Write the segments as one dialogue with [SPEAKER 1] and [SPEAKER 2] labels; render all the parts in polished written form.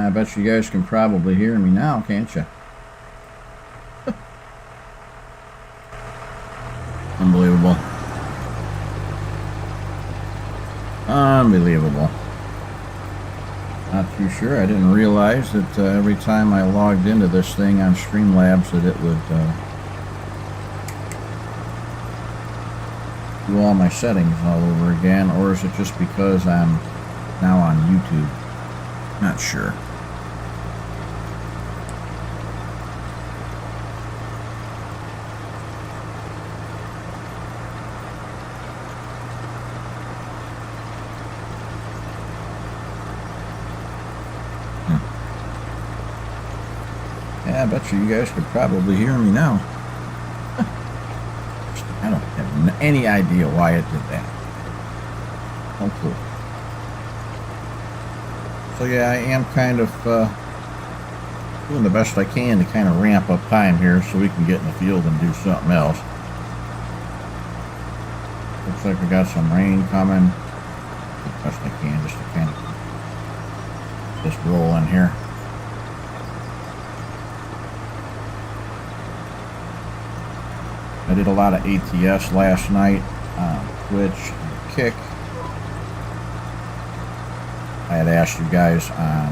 [SPEAKER 1] I bet you guys can probably hear me now, can't you? Unbelievable. Unbelievable. Not too sure. I didn't realize that every time I logged into this thing on Streamlabs that it would do all my settings all over again, or is it just because I'm now on YouTube? Not sure. Yeah, I bet you guys could probably hear me now. I don't have any idea why it did that. No clue. So yeah, I am kind of doing the best I can to kind of ramp up time here so we can get in the field and do something else. Looks like we got some rain coming. Do the best I can just to kind of just roll in here. I did a lot of ATS last night on Twitch and Kick. I had asked you guys on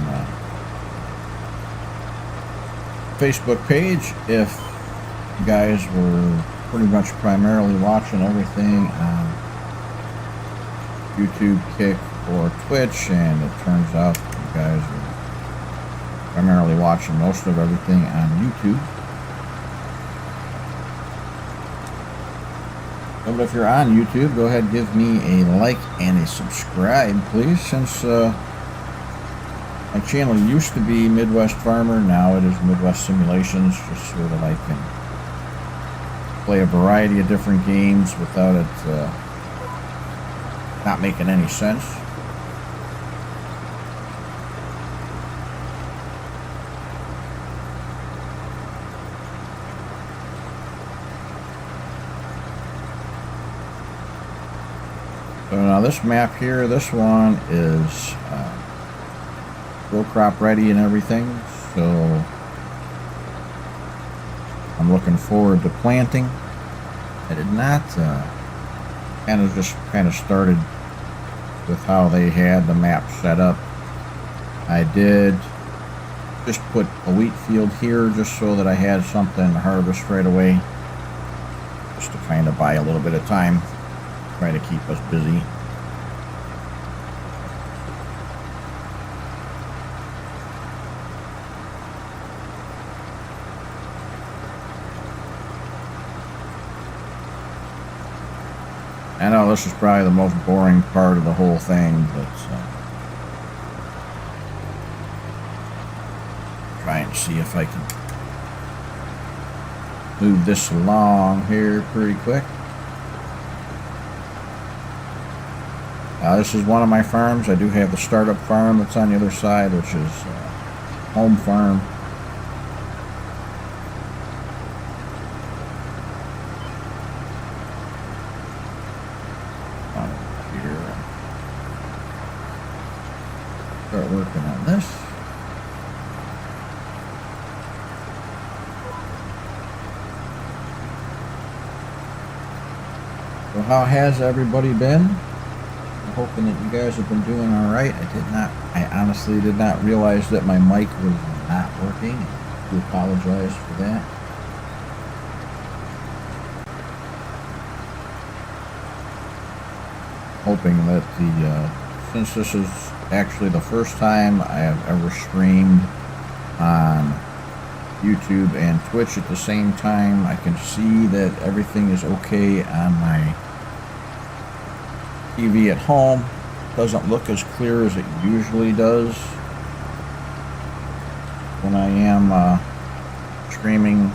[SPEAKER 1] Facebook page if you guys were pretty much primarily watching everything on YouTube, Kick, or Twitch, and it turns out you guys are primarily watching most of everything on YouTube. But if you're on YouTube, go ahead and give me a like and a subscribe, please, since my channel used to be Midwest Farmer. Now it is Midwest Simulations, just so that I can play a variety of different games without it not making any sense. So now this map here, this one is row crop ready and everything, so I'm looking forward to planting. I did not kind of started with how they had the map set up. I did just put a wheat field here just so that I had something to harvest right away, just to kind of buy a little bit of time, try to keep us busy. I know this is probably the most boring part of the whole thing, but trying to see if I can move this along here pretty quick. This is one of my farms. I do have the startup farm that's on the other side, which is home farm. Start working on this. So how has everybody been? I'm hoping that you guys have been doing all right. I honestly did not realize that my mic was not working. I do apologize for that. Hoping that since this is actually the first time I have ever streamed on YouTube and Twitch at the same time, I can see that everything is okay on my TV at home. Doesn't look as clear as it usually does when I am streaming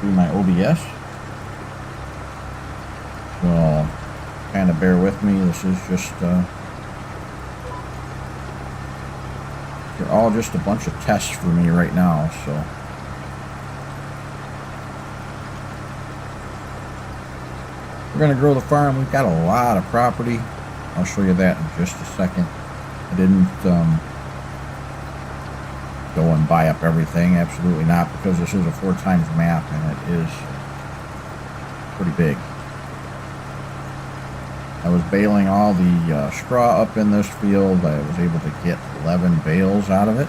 [SPEAKER 1] through my OBS. So kind of bear with me. This is just they're all just a bunch of tests for me right now, so we're going to grow the farm. We've got a lot of property. I'll show you that in just a second. I didn't go and buy up everything, absolutely not, because this is a 4x map and it is pretty big. I was baling all the straw up in this field. I was able to get 11 bales out of it.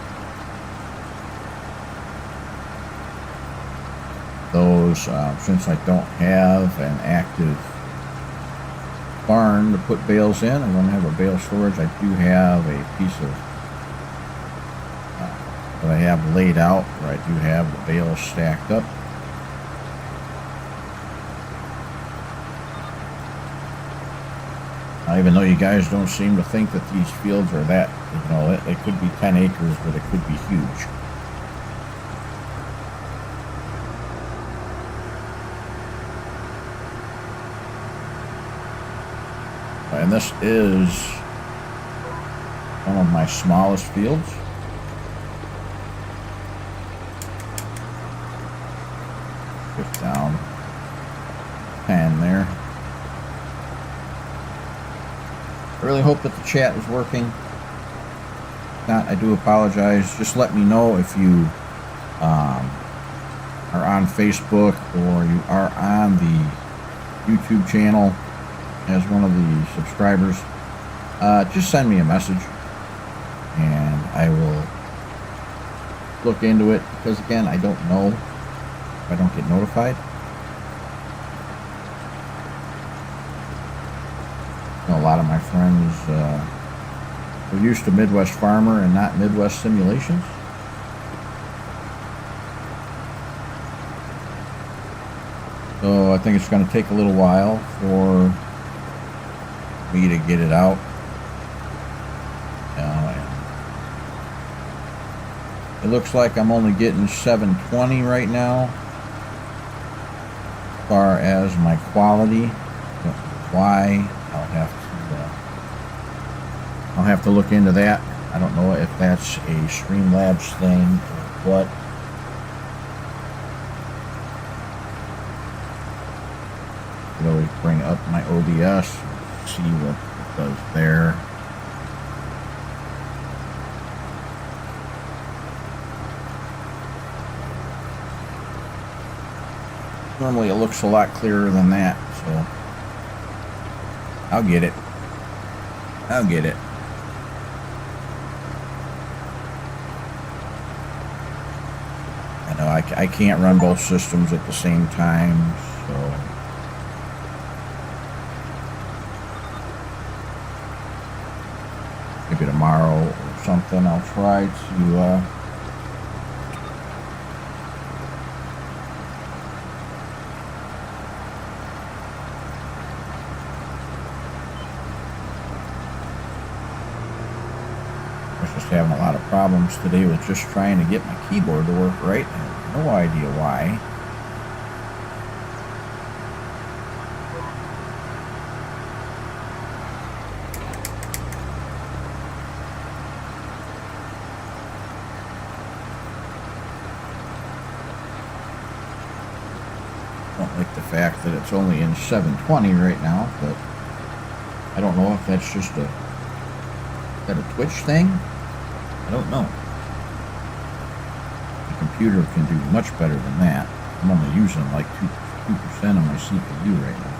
[SPEAKER 1] Those, since I don't have an active barn to put bales in, I don't have a bale storage, I do have a piece of that I have laid out where I do have the bales stacked up. Even though you guys don't seem to think that these fields are that, you know, it could be 10 acres, but it could be huge. And this is one of my smallest fields. Shift down 10 there. I really hope that the chat is working. If not, I do apologize. Just let me know if you are on Facebook or you are on the YouTube channel as one of the subscribers. Just send me a message and I will look into it, because again, I don't know if I don't get notified. A lot of my friends were used to Midwest Farmer and not Midwest Simulations. So I think it's going to take a little while for me to get it out. It looks like I'm only getting 720 right now as far as my quality. Why? I'll have to look into that. I don't know if that's a Streamlabs thing or what. I could always bring up my OBS, see what it does there. Normally it looks a lot clearer than that, so I'll get it. I'll get it. I know I can't run both systems at the same time, so maybe tomorrow or something I'll try to having a lot of problems today with just trying to get my keyboard to work right. I have no idea why. I don't like the fact that it's only in 720 right now, but I don't know if that's just is that a Twitch thing? I don't know. The computer can do much better than that. I'm only using like 2% of my CPU right now.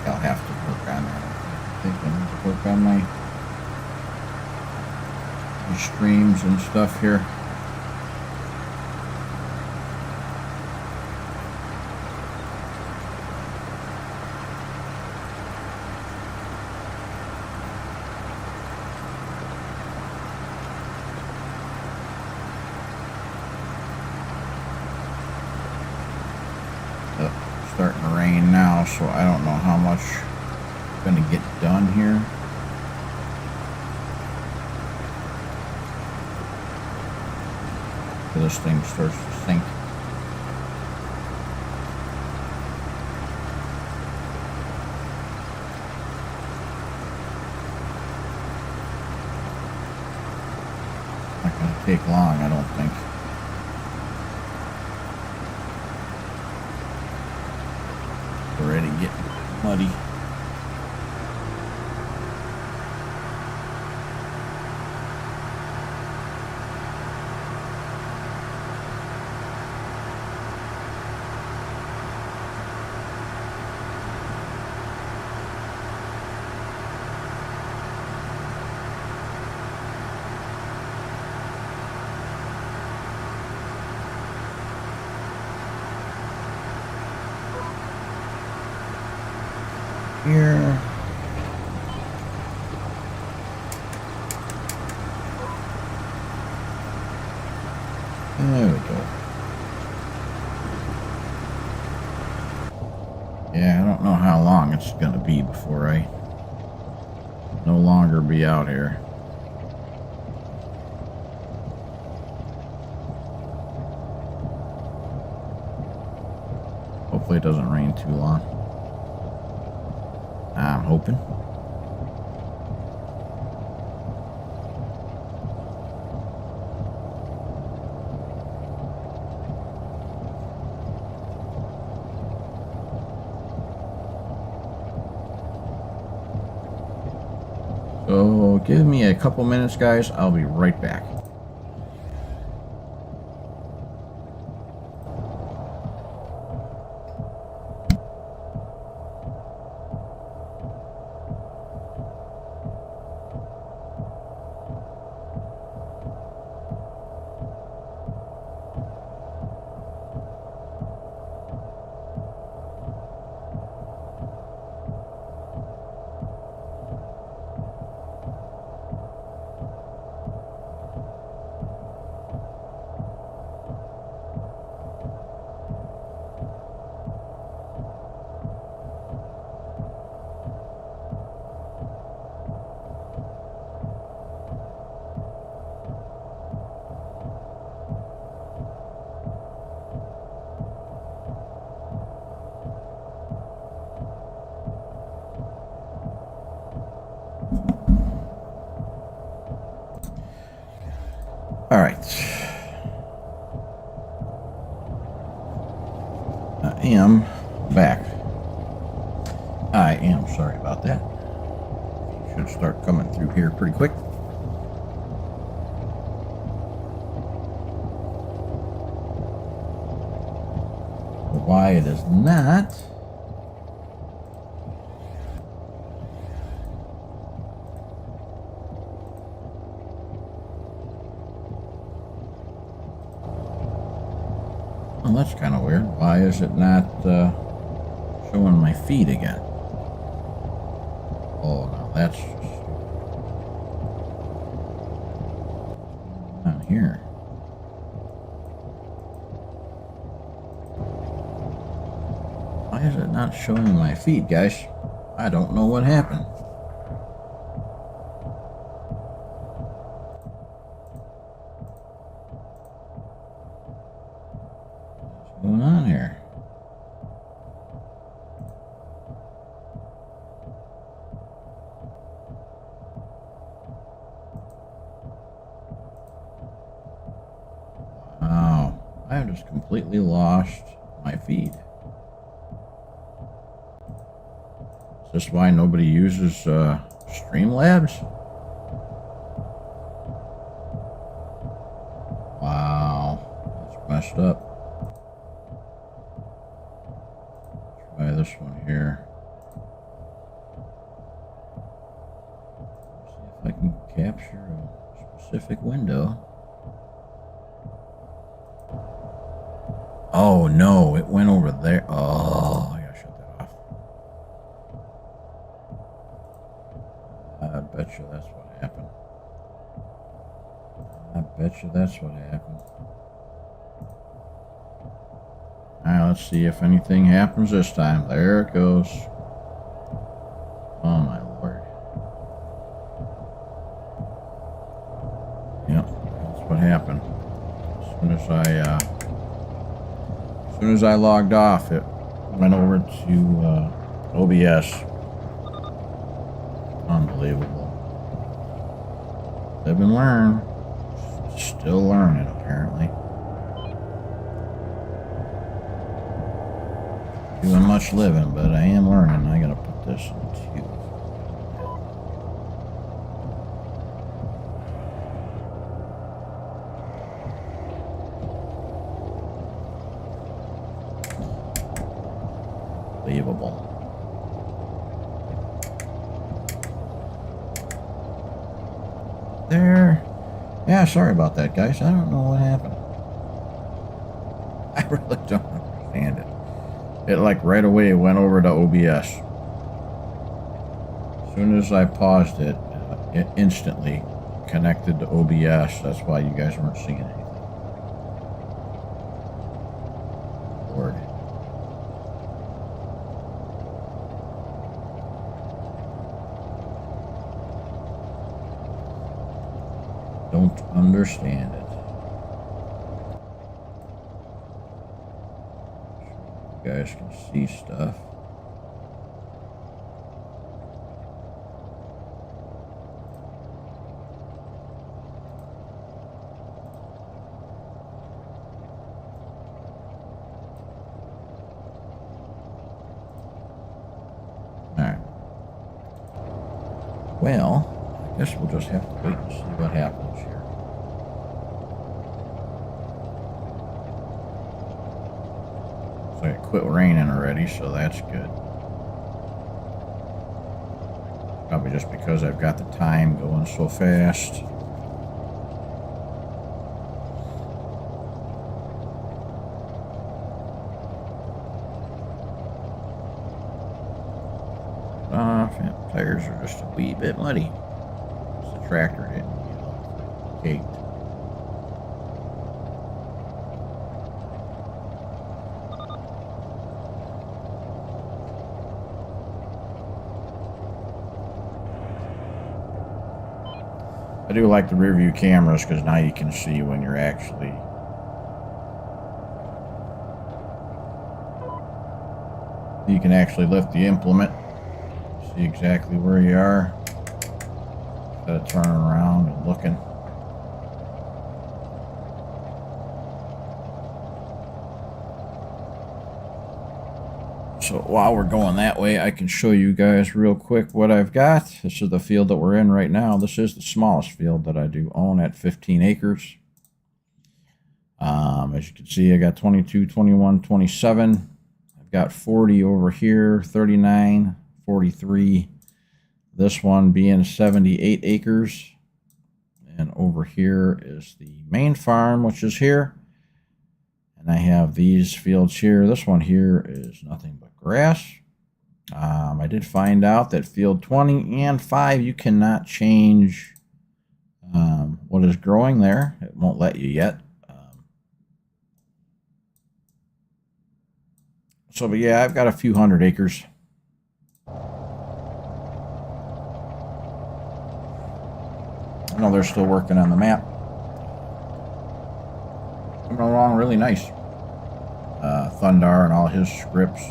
[SPEAKER 1] I'll have to work on that. I think I need to work on my streams and stuff here. Starting to rain now, so I don't know how much I'm going to get done here. before this thing starts to sink. Not going to take long, I don't think. Already getting muddy. Here. There we go. Yeah, I don't know how long it's going to be before I no longer be out here. Hopefully it doesn't rain too long. I'm hoping. So give me a couple minutes, guys. I'll be right back. All right. I am back. I am sorry about that. Should start coming through here pretty quick. Why it is not? Well, that's kind of weird. Why is it not showing my feed again? Oh, no, that's just on here. Why is it not showing my feed, guys? I don't know what happened. What's going on here? Wow, I have just completely lost my feed. Is this why nobody uses Streamlabs? Wow, that's messed up. Try this one here. See if I can capture a specific window. Oh no, it went over there. Oh, I gotta shut that off. I bet you that's what happened. I bet you that's what happened. Alright, let's see if anything happens this time. There it goes. Oh my lord. Yep, that's what happened. As soon as I logged off, it went over to OBS. Unbelievable. Live and learn. Still learning, apparently. Doing much living, but I am learning. I gotta put this into unbelievable. There. Yeah, sorry about that, guys. I don't know what happened. I really don't understand it. It like right away went over to OBS. As soon as I paused it, it instantly connected to OBS. That's why you guys weren't seeing anything. Lord. Don't understand it. You guys can see stuff. Alright. Well, I guess we'll just have to wait and see what happens here. So it quit raining already, so that's good. Probably just because I've got the time going so fast. Tires are just a wee bit muddy. The tractor didn't get all caked. I do like the rear view cameras because now you can see when you're actually lift the implement, see exactly where you are instead of turning around and looking. So while we're going that way, I can show you guys real quick what I've got. This is the field that we're in right now. This is the smallest field that I do own at 15 acres. As you can see, I got 22, 21, 27. I've got 40 over here, 39, 43. This one being 78 acres. And over here is the main farm, which is here. And I have these fields here. This one here is nothing but grass. I did find out that field 20 and 5, you cannot change what is growing there. It won't let you yet. But yeah, I've got a few hundred acres. I know they're still working on the map. Coming along really nice. Thundar and all his scripts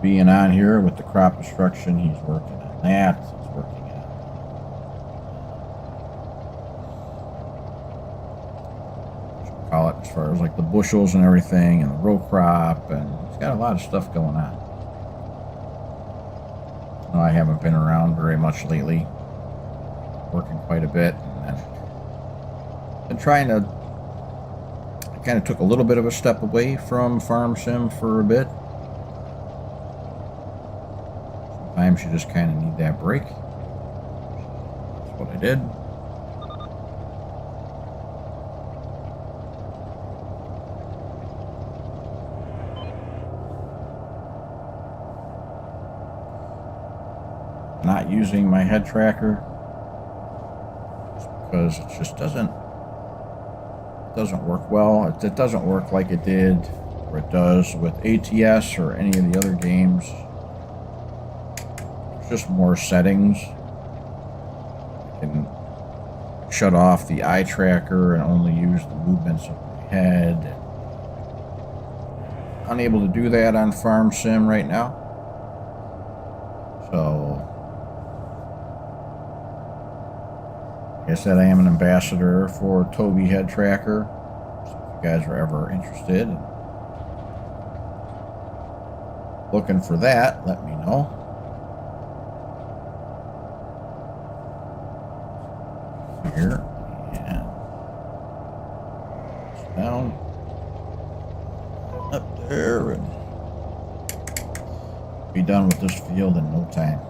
[SPEAKER 1] being on here with the crop destruction. He's working on that. He's working on call it as far as like the bushels and everything and the row crop, and he's got a lot of stuff going on. No, I haven't been around very much lately. Working quite a bit, and been trying to. I kind of took a little bit of a step away from Farm Sim for a bit. Sometimes you just kind of need that break. That's what I did. Not using my head tracker because it just doesn't work well. It doesn't work like it did or it does with ATS or any of the other games. It's just more settings. I can shut off the eye tracker and only use the movements of my ahead. Unable to do that on Farm Sim right now. So, like I said, I am an ambassador for Toby Head Tracker. So if you guys are ever interested in looking for that, let me know. Here and down up there and be done with this field in no time.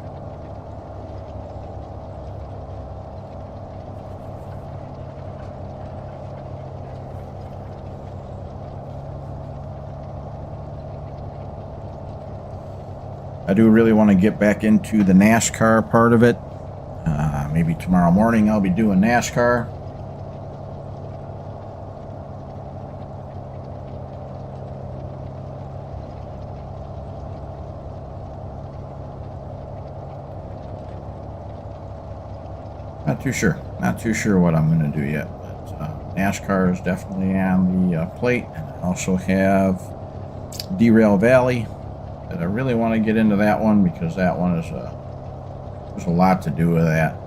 [SPEAKER 1] I do really want to get back into the NASCAR part of it. Maybe tomorrow morning I'll be doing NASCAR. Not too sure. Not too sure what I'm going to do yet. But NASCAR is definitely on the plate. And I also have Derail Valley that I really want to get into that one because that one is there's a lot to do with that.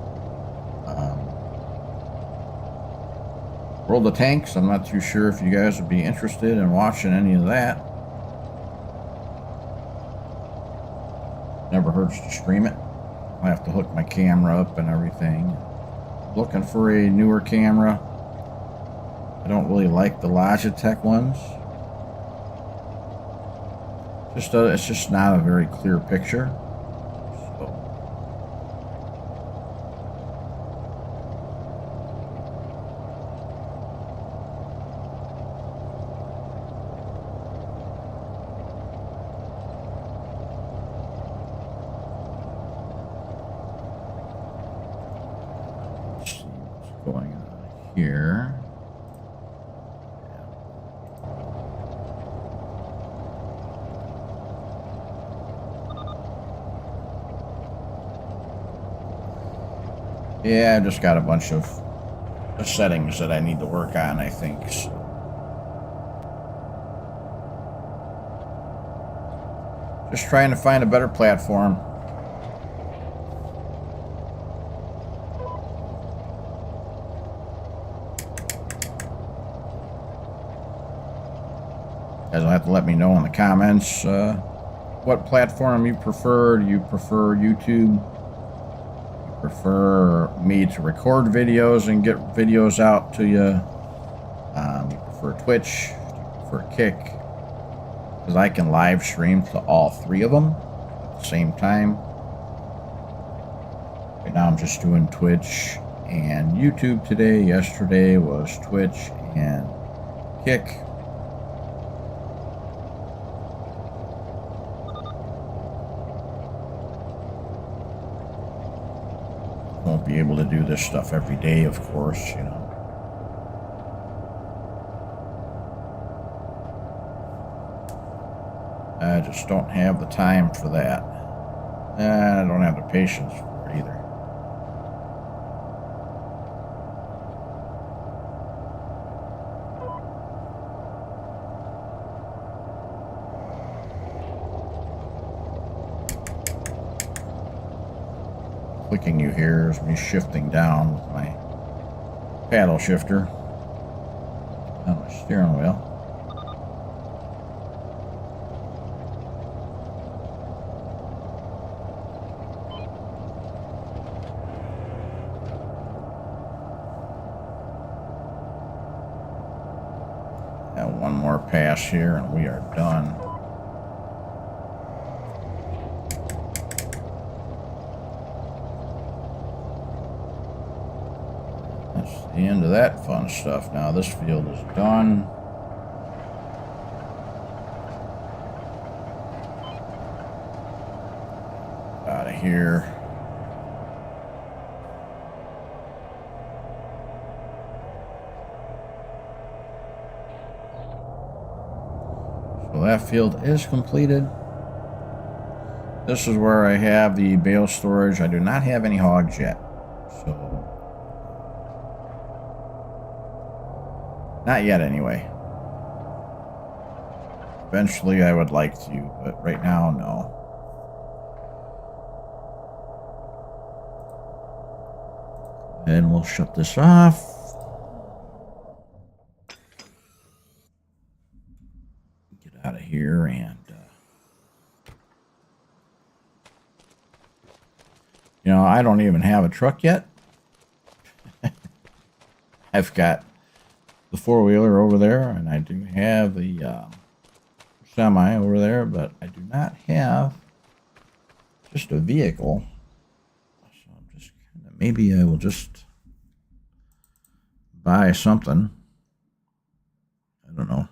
[SPEAKER 1] World of Tanks, I'm not too sure if you guys would be interested in watching any of that. Never hurts to stream it. I have to hook my camera up and everything. Looking for a newer camera. I don't really like the Logitech ones. It's just not a very clear picture. Going on here. Yeah, I just got a bunch of settings that I need to work on, I think. So. Just trying to find a better platform. Guys will have to let me know in the comments what platform you prefer. Do you prefer YouTube? Do you prefer me to record videos and get videos out to you? Do you prefer Twitch? Do you prefer Kick? Because I can live stream to all three of them at the same time. Right now I'm just doing Twitch and YouTube today. Yesterday was Twitch and Kick. Won't be able to do this stuff every day, of course, you know. I just don't have the time for that. I don't have the patience for it either. Clicking you here is me shifting down with my paddle shifter on my steering wheel. And one more pass here and we are done. The end of that fun stuff. Now this field is done. Out of here. So that field is completed. This is where I have the bale storage. I do not have any hogs yet. So not yet, anyway. Eventually I would like to, but right now, no. And we'll shut this off. Get out of here and you know, I don't even have a truck yet. I've got the four-wheeler over there, and I do have the semi over there, but I do not have just a vehicle. So I'm just kind of, maybe I will just buy something. I don't know.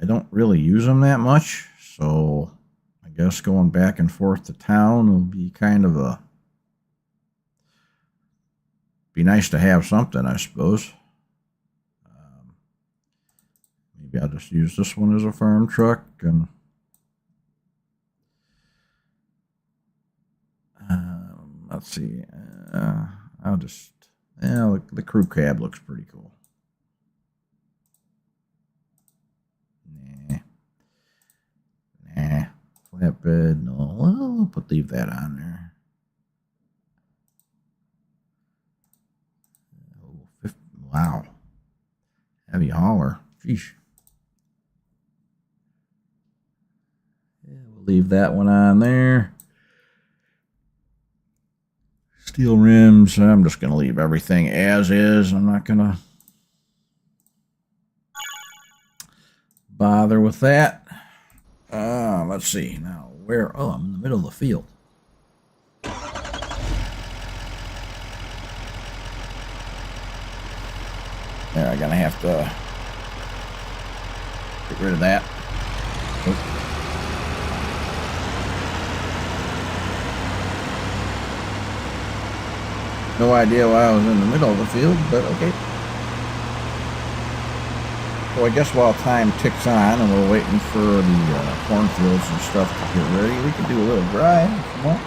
[SPEAKER 1] I don't really use them that much, so I guess going back and forth to town will be kind of a, be nice to have something, I suppose. Maybe I'll just use this one as a farm truck, and let's see. I'll just, yeah, the crew cab looks pretty cool. Nah, flatbed, no. Well, leave that on there. Oh, wow, heavy hauler. Sheesh. Yeah, we'll leave that one on there. Steel rims. I'm just going to leave everything as is. I'm not going to bother with that. Let's see now. Where? Oh, I'm in the middle of the field. There, I'm gonna have to get rid of that. Oop. No idea why I was in the middle of the field, but okay. So I guess while time ticks on and we're waiting for the cornfields and stuff to get ready, we can do a little drive if you want.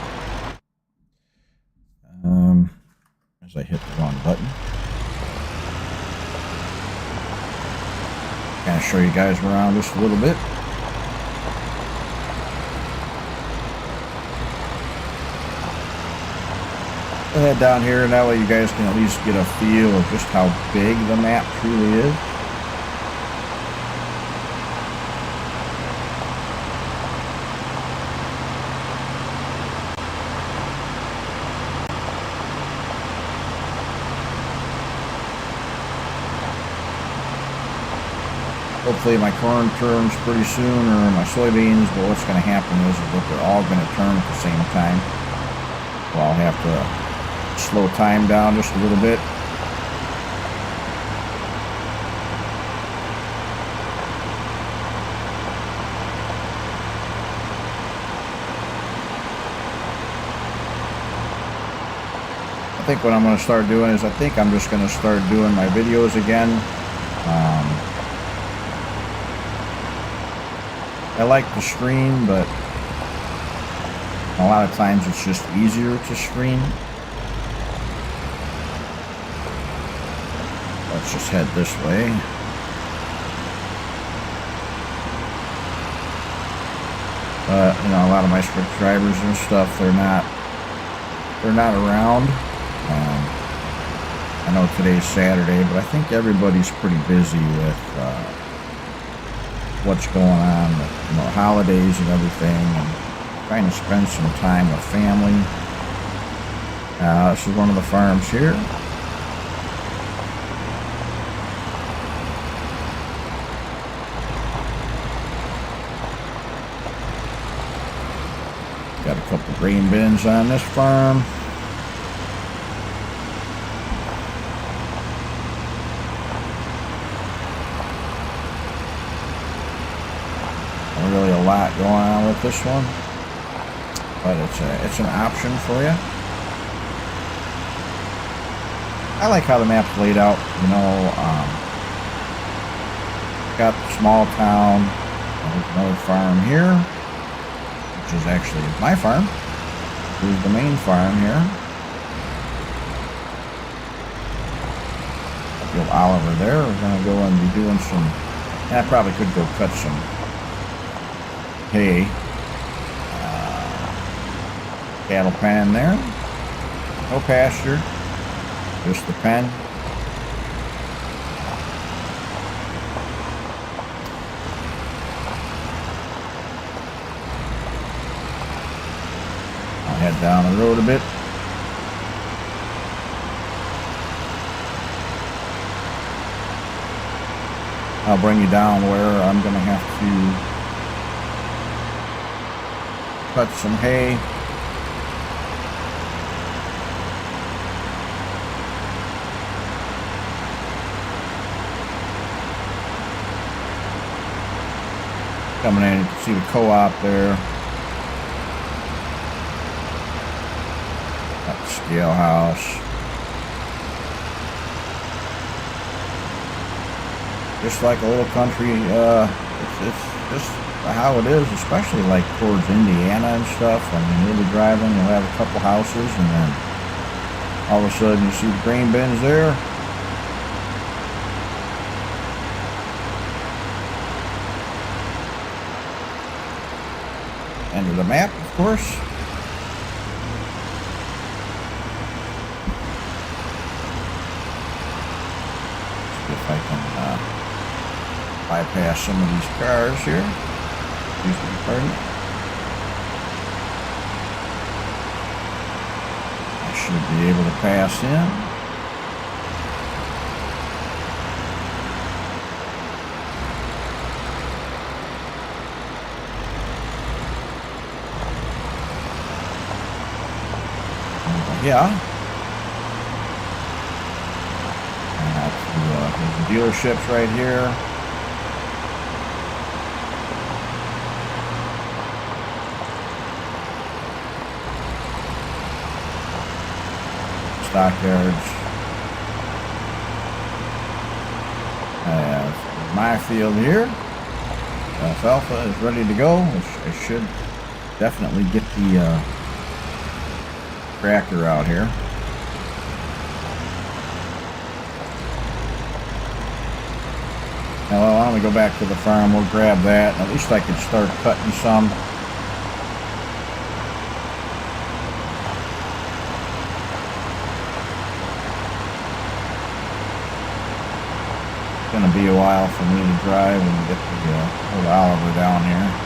[SPEAKER 1] As I hit the wrong button. Kind of show you guys around just a little bit. I'll head down here, and that way you guys can at least get a feel of just how big the map truly is. Hopefully my corn turns pretty soon, or my soybeans, but what's going to happen is that they're all going to turn at the same time. So I'll have to slow time down just a little bit. I think what I'm going to start doing is I think I'm just going to start doing my videos again. I like to stream, but a lot of times it's just easier to stream. Let's just head this way. You know, a lot of my subscribers and stuff, they're not around. I know today's Saturday, but I think everybody's pretty busy with what's going on with, you know, holidays and everything, and trying to spend some time with family. This is one of the farms here. Got a couple grain bins on this farm. Really a lot going on with this one, but it's an option for you. I like how the map's laid out. You know, got the small town. There's another farm here, which is actually my farm. Here's the main farm here. field Oliver there. We're going to go and be doing some, I probably could go cut some hay. Cattle pen there. No pasture, just the pen. I'll head down the road a bit. I'll bring you down where I'm going to have to cut some hay. Coming in, you can see the co-op there. Got the scale house. Just like a little country, it's just how it is, especially like towards Indiana and stuff. I mean, you'll be driving, you'll have a couple houses, and then all of a sudden you see the grain bins there. Enter the map, of course. See if I can bypass some of these cars here. Excuse me, pardon. I should be able to pass in. Yeah. And that's the dealerships right here. Stockyards. I have my field here. Alfalfa is ready to go. I should definitely get the tractor out here. Now, why don't we go back to the farm? We'll grab that. At least I could start cutting some. It's going to be a while for me to drive and get the old Oliver down here.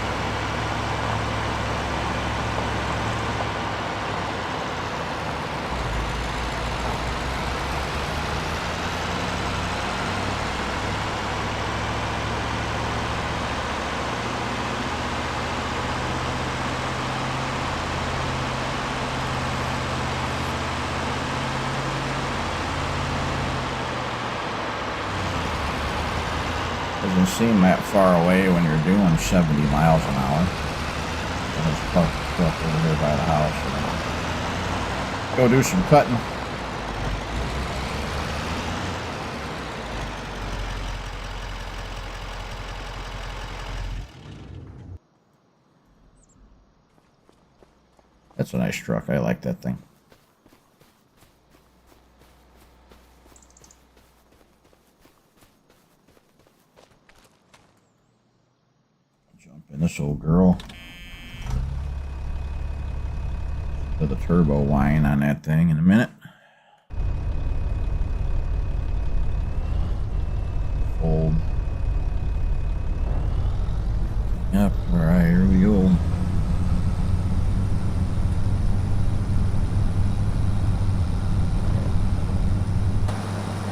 [SPEAKER 1] Doesn't seem that far away when you're doing 70 miles an hour. There's a parked truck over here by the house. Go do some cutting. That's a nice truck. I like that thing. Jump in this old girl. With a turbo whine on that thing in a minute. Fold. Yep, alright, here we go.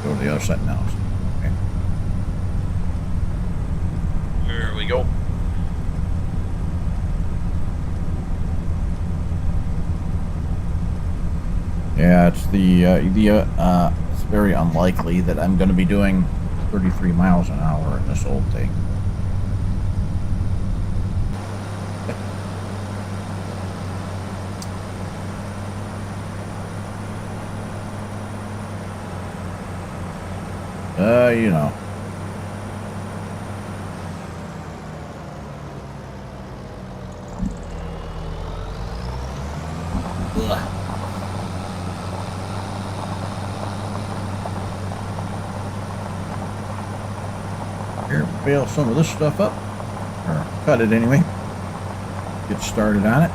[SPEAKER 1] Go to the other side now. Okay. There we go. Yeah, it's it's very unlikely that I'm going to be doing 33 miles an hour in this old thing. You know. Ugh. bale some of this stuff up, or cut it anyway. Get started on it.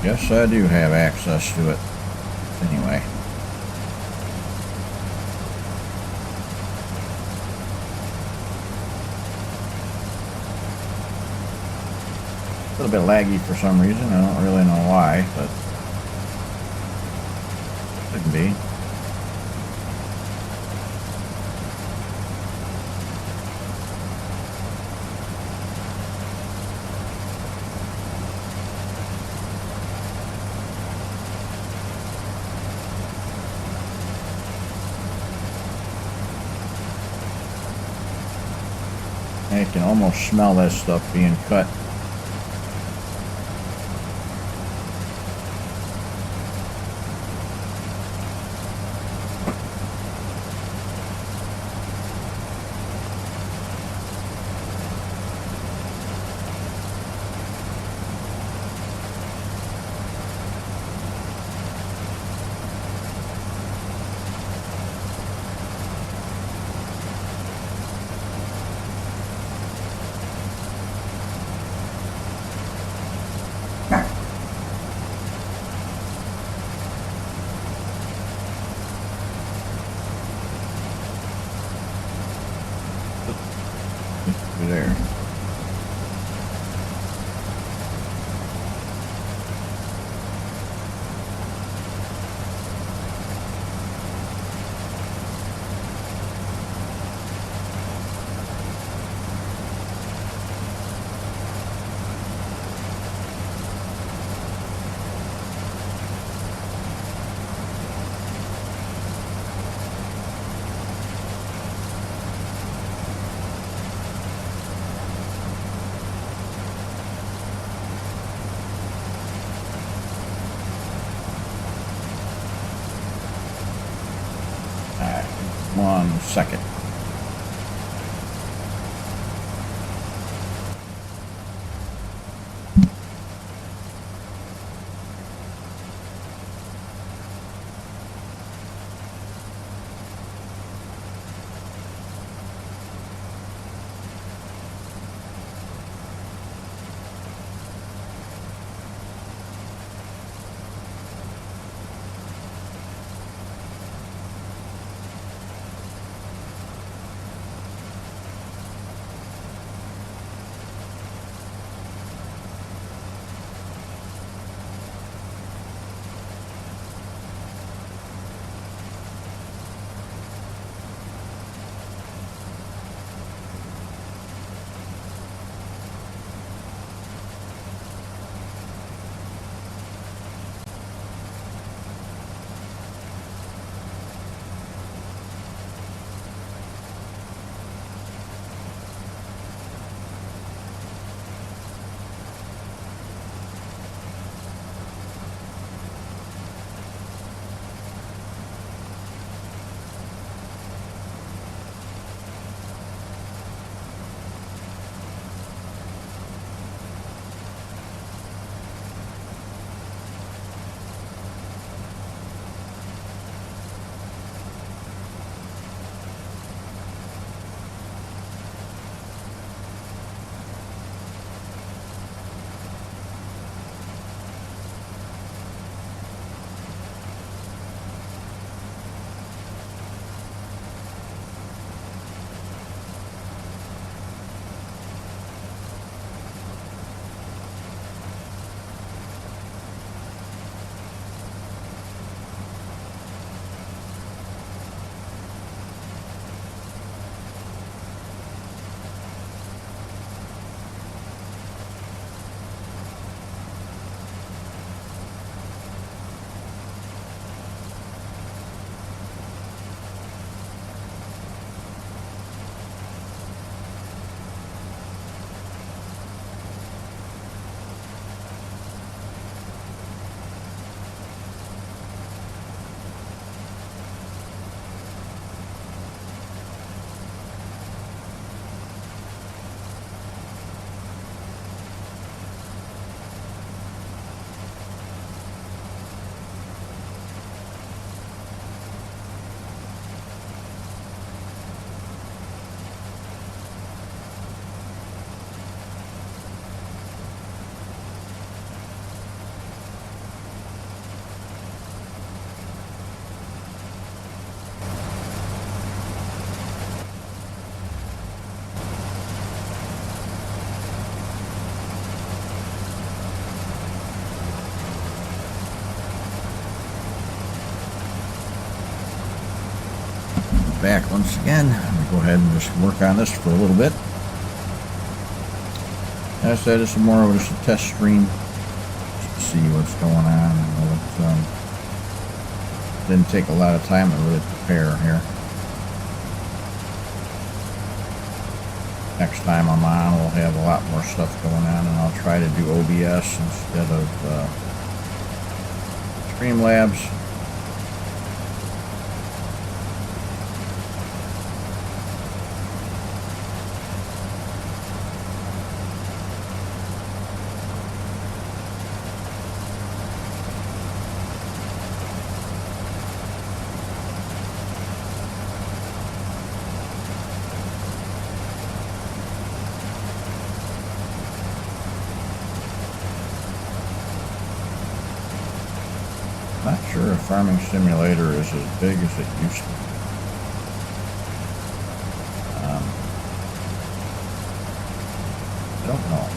[SPEAKER 1] Yes, I do have access to it. Anyway. A little bit laggy for some reason. I don't really know why, but shouldn't be. I can almost smell that stuff being cut. There. One second. back once again. I'm going to go ahead and just work on this for a little bit. As I said, it's more of just a test stream just to see what's going on. I know it didn't take a lot of time to really prepare here. Next time I'm on, we'll have a lot more stuff going on, and I'll try to do OBS instead of Streamlabs. Not sure if Farming Simulator is as big as it used to be. I don't know.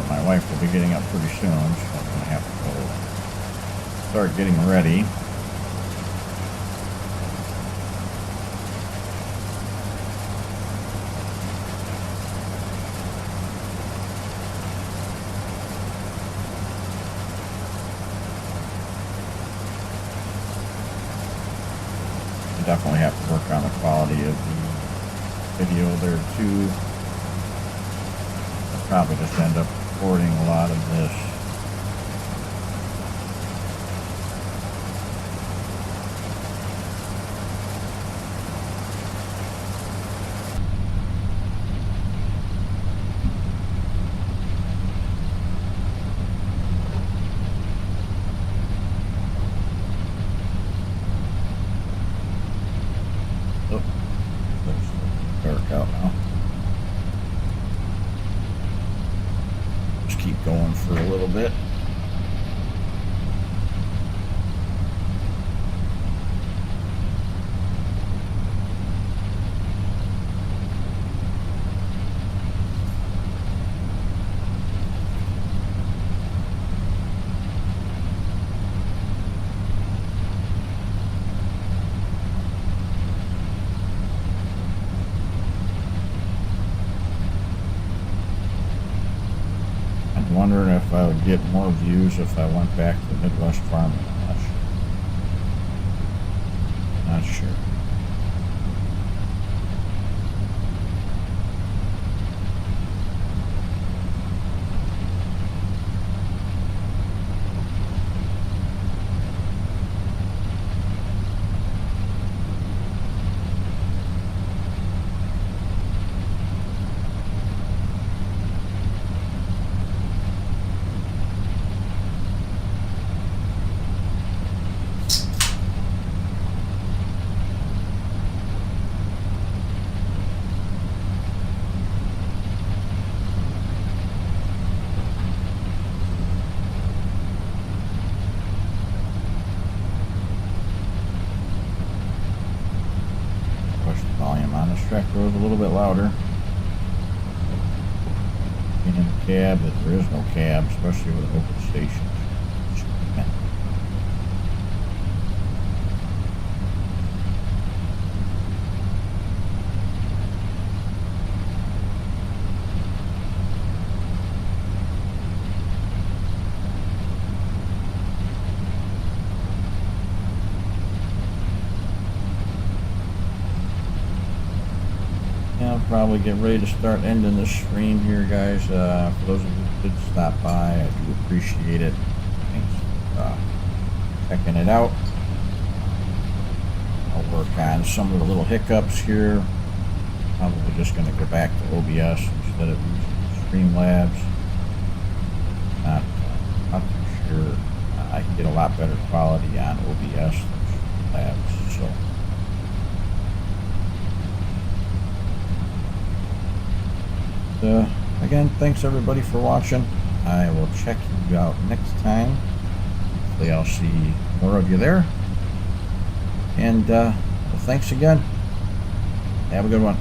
[SPEAKER 1] My wife will be getting up pretty soon, so I'm going to have to go start getting ready. I definitely have to work on the quality of the video there too. I'll probably just end up recording a lot of this. Oh, it's dark out now. Keep going for a little bit. Wondering if I would get more views if I went back to Midwest farming. Not sure. Tractor was a little bit louder. Being in the cab, that there is no cab, especially with an open station. I'll probably get ready to start ending this stream here, guys. For those of you who did stop by, I do appreciate it. Thanks for checking it out. I'll work on some of the little hiccups here. Probably just going to go back to OBS instead of using Streamlabs. Not too sure. I can get a lot better quality on OBS. labs. So, again, thanks everybody for watching. I will check you out next time. Hopefully I'll see more of you there. And well, thanks again. Have a good one.